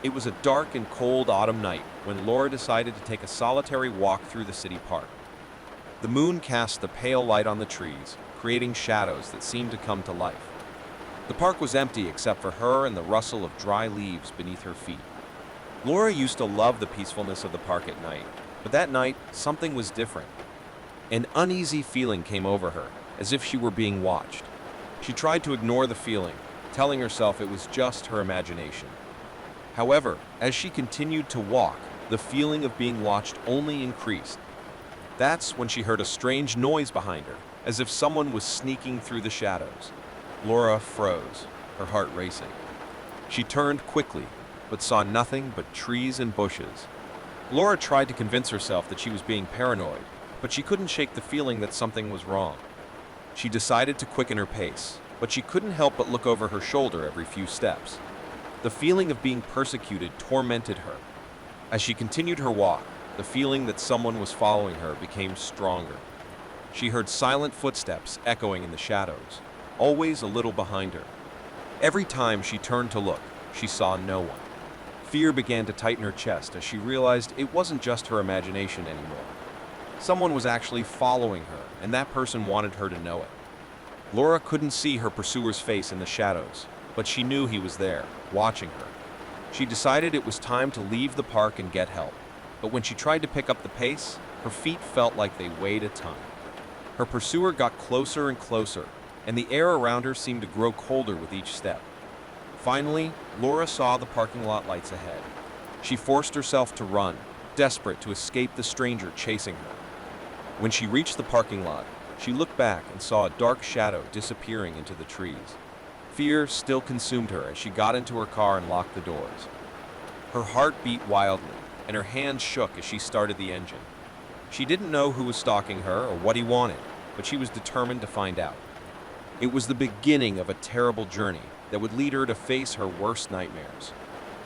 It was a dark and cold autumn night when Laura decided to take a solitary walk through the city park. The moon cast a pale light on the trees, creating shadows that seemed to come to life. The park was empty except for her and the rustle of dry leaves beneath her feet. Laura used to love the peacefulness of the park at night, but that night, something was different. An uneasy feeling came over her, as if she were being watched. She tried to ignore the feeling, telling herself it was just her imagination. However, as she continued to walk, the feeling of being watched only increased. That's when she heard a strange noise behind her, as if someone was sneaking through the shadows. Laura froze, her heart racing. She turned quickly, but saw nothing but trees and bushes. Laura tried to convince herself that she was being paranoid, but she couldn't shake the feeling that something was wrong. She decided to quicken her pace, but she couldn't help but look over her shoulder every few steps. The feeling of being persecuted tormented her. As she continued her walk, the feeling that someone was following her became stronger. She heard silent footsteps echoing in the shadows, always a little behind her. Every time she turned to look, she saw no one. Fear began to tighten her chest as she realized it wasn't just her imagination anymore. Someone was actually following her, and that person wanted her to know it. Laura couldn't see her pursuer's face in the shadows, but she knew he was there, watching her. She decided it was time to leave the park and get help, but when she tried to pick up the pace, her feet felt like they weighed a ton. Her pursuer got closer and closer, and the air around her seemed to grow colder with each step. Finally, Laura saw the parking lot lights ahead. She forced herself to run, desperate to escape the stranger chasing her. When she reached the parking lot, she looked back and saw a dark shadow disappearing into the trees. Fear still consumed her as she got into her car and locked the doors. Her heart beat wildly, and her hands shook as she started the engine. She didn't know who was stalking her or what he wanted, but she was determined to find out. It was the beginning of a terrible journey that would lead her to face her worst nightmares.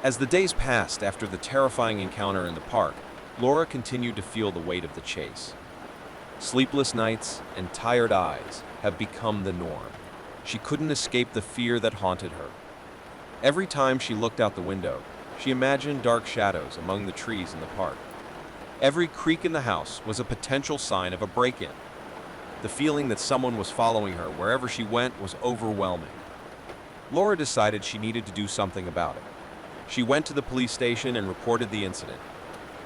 As the days passed after the terrifying encounter in the park, Laura continued to feel the weight of the chase. Sleepless nights and tired eyes have become the norm. She couldn't escape the fear that haunted her. Every time she looked out the window, she imagined dark shadows among the trees in the park. Every creak in the house was a potential sign of a break-in. The feeling that someone was following her wherever she went was overwhelming. Laura decided she needed to do something about it. She went to the police station and reported the incident.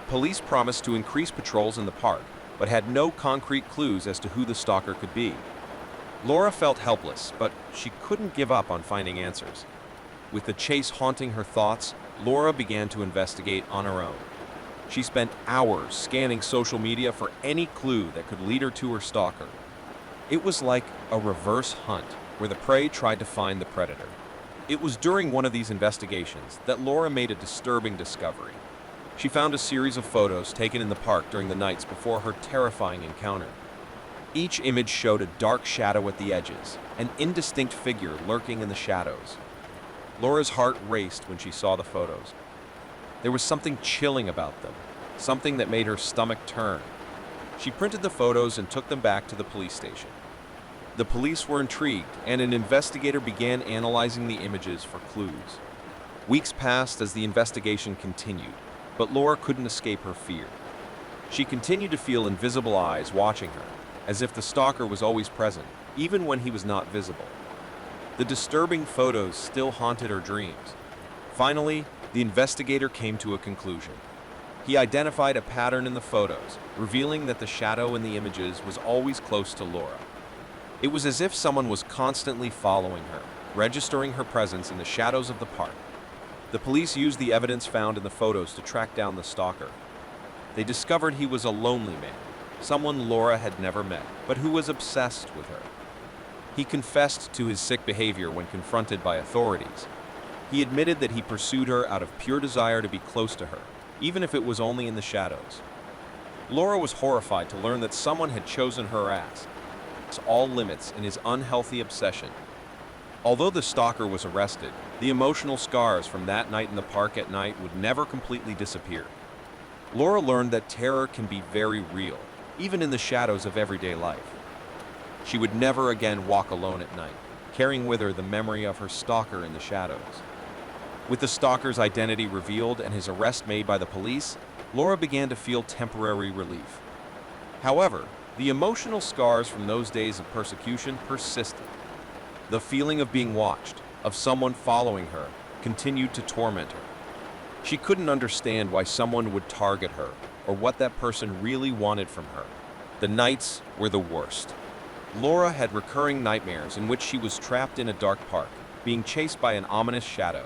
Police promised to increase patrols in the park, but had no concrete clues as to who the stalker could be. Laura felt helpless, but she couldn't give up on finding answers. With the chase haunting her thoughts, Laura began to investigate on her own. She spent hours scanning social media for any clue that could lead her to her stalker. It was like a reverse hunt, where the prey tried to find the predator. It was during one of these investigations that Laura made a disturbing discovery. She found a series of photos taken in the park during the nights before her terrifying encounter. Each image showed a dark shadow at the edges, an indistinct figure lurking in the shadows. Laura's heart raced when she saw the photos. There was something chilling about them, something that made her stomach turn. She printed the photos and took them back to the police station. The police were intrigued, and an investigator began analyzing the images for clues. Weeks passed as the investigation continued, but Laura couldn't escape her fear. She continued to feel invisible eyes watching her, as if the stalker was always present, even when he was not visible. The disturbing photos still haunted her dreams. Finally, the investigator came to a conclusion. He identified a pattern in the photos, revealing that the shadow in the images was always close to Laura. It was as if someone was constantly following her, registering her presence in the shadows of the park. The police used the evidence found in the photos to track down the stalker. They discovered he was a lonely man, someone Laura had never met, but who was obsessed with her. He confessed to his sick behavior when confronted by authorities. He admitted that he pursued her out of pure desire to be close to her, even if it was only in the shadows. Laura was horrified to learn that someone had chosen her as all limits in his unhealthy obsession. Although the stalker was arrested, the emotional scars from that night in the park at night would never completely disappear. Laura learned that terror can be very real, even in the shadows of everyday life. She would never again walk alone at night, carrying with her the memory of her stalker in the shadows. With the stalker's identity revealed and his arrest made by the police, Laura began to feel temporary relief. However, the emotional scars from those days of persecution persisted. The feeling of being watched, of someone following her, continued to torment her. She couldn't understand why someone would target her or what that person really wanted from her. The nights were the worst. Laura had recurring nightmares in which she was trapped in a dark park, being chased by an ominous shadow.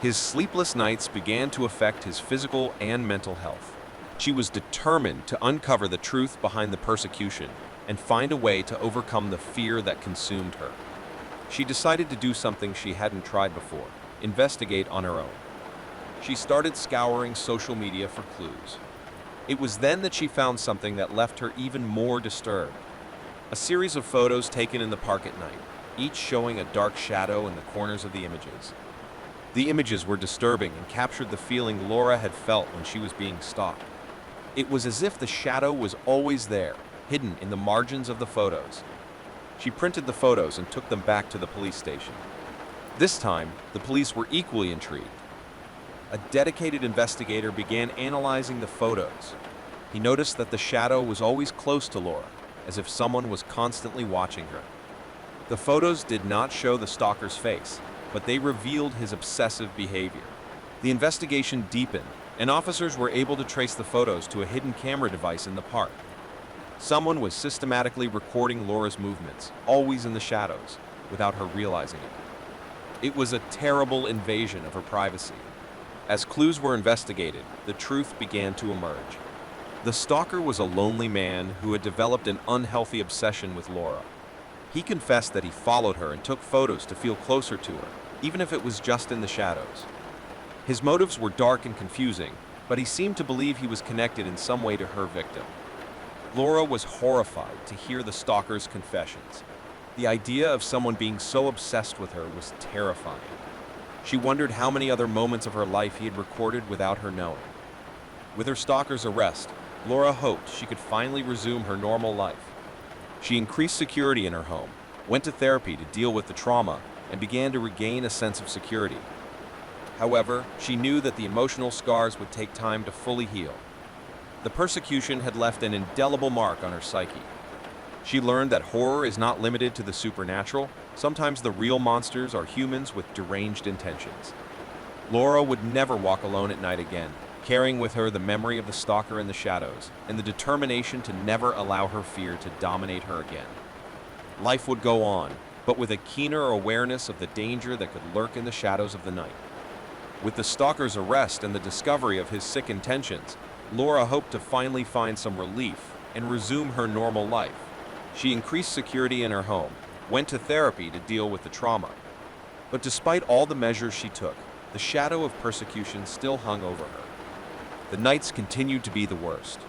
His sleepless nights began to affect his physical and mental health. She was determined to uncover the truth behind the persecution and find a way to overcome the fear that consumed her. She decided to do something she hadn't tried before, investigate on her own. She started scouring social media for clues. It was then that she found something that left her even more disturbed. A series of photos taken in the park at night, each showing a dark shadow in the corners of the images. The images were disturbing and captured the feeling Laura had felt when she was being stalked. It was as if the shadow was always there, hidden in the margins of the photos. She printed the photos and took them back to the police station. This time, the police were equally intrigued. A dedicated investigator began analyzing the photos. He noticed that the shadow was always close to Laura, as if someone was constantly watching her. The photos did not show the stalker's face, but they revealed his obsessive behavior. The investigation deepened, and officers were able to trace the photos to a hidden camera device in the park. Someone was systematically recording Laura's movements, always in the shadows, without her realizing it. It was a terrible invasion of her privacy. As clues were investigated, the truth began to emerge. The stalker was a lonely man who had developed an unhealthy obsession with Laura. He confessed that he followed her and took photos to feel closer to her, even if it was just in the shadows. His motives were dark and confusing, but he seemed to believe he was connected in some way to her victim. Laura was horrified to hear the stalker's confessions. The idea of someone being so obsessed with her was terrifying. She wondered how many other moments of her life he had recorded without her knowing. With her stalker's arrest, Laura hoped she could finally resume her normal life. She increased security in her home, went to therapy to deal with the trauma, and began to regain a sense of security. However, she knew that the emotional scars would take time to fully heal. The persecution had left an indelible mark on her psyche. She learned that horror is not limited to the supernatural. Sometimes the real monsters are humans with deranged intentions. Laura would never walk alone at night again, carrying with her the memory of the stalker in the shadows and the determination to never allow her fear to dominate her again. Life would go on, but with a keener awareness of the danger that could lurk in the shadows of the night. With the stalker's arrest and the discovery of his sick intentions, Laura hoped to finally find some relief and resume her normal life. She increased security in her home, went to therapy to deal with the trauma. But despite all the measures she took, the shadow of persecution still hung over her. The nights continued to be the worst.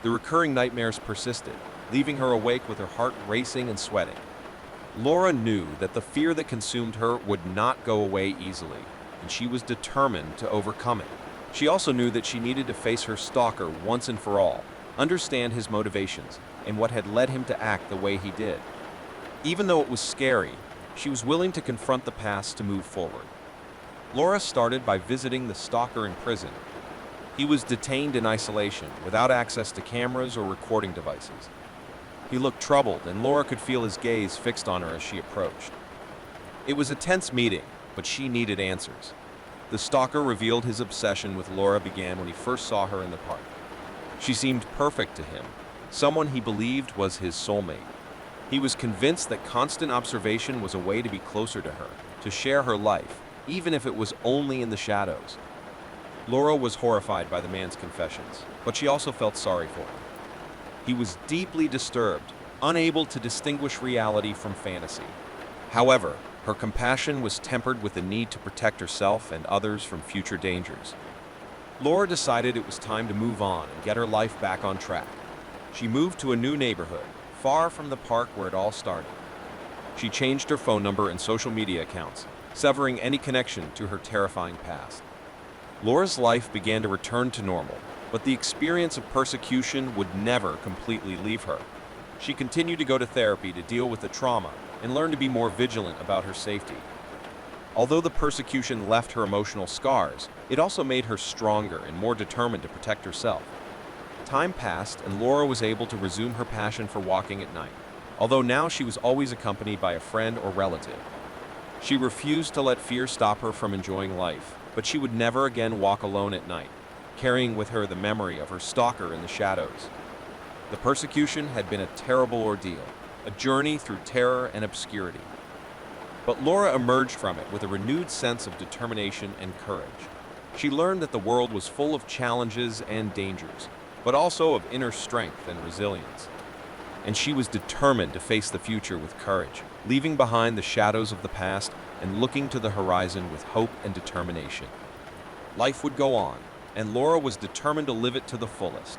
The recurring nightmares persisted, leaving her awake with her heart racing and sweating. Laura knew that the fear that consumed her would not go away easily, and she was determined to overcome it. She also knew that she needed to face her stalker once and for all, understand his motivations, and what had led him to act the way he did. Even though it was scary, she was willing to confront the past to move forward. Laura started by visiting the stalker in prison. He was detained in isolation, without access to cameras or recording devices. He looked troubled, and Laura could feel his gaze fixed on her as she approached. It was a tense meeting, but she needed answers. The stalker revealed his obsession with Laura began when he first saw her in the park. She seemed perfect to him, someone he believed was his soulmate. He was convinced that constant observation was a way to be closer to her, to share her life, even if it was only in the shadows. Laura was horrified by the man's confessions, but she also felt sorry for him. He was deeply disturbed, unable to distinguish reality from fantasy. However, her compassion was tempered with the need to protect herself and others from future dangers. Laura decided it was time to move on and get her life back on track. She moved to a new neighborhood, far from the park where it all started. She changed her phone number and social media accounts, severing any connection to her terrifying past. Laura's life began to return to normal, but the experience of persecution would never completely leave her. She continued to go to therapy to deal with the trauma and learn to be more vigilant about her safety. Although the persecution left her emotional scars, it also made her stronger and more determined to protect herself. Time passed, and Laura was able to resume her passion for walking at night, although now she was always accompanied by a friend or relative. She refused to let fear stop her from enjoying life, but she would never again walk alone at night, carrying with her the memory of her stalker in the shadows. The persecution had been a terrible ordeal, a journey through terror and obscurity. But Laura emerged from it with a renewed sense of determination and courage. She learned that the world was full of challenges and dangers, but also of inner strength and resilience. And she was determined to face the future with courage, leaving behind the shadows of the past and looking to the horizon with hope and determination. Life would go on, and Laura was determined to live it to the fullest.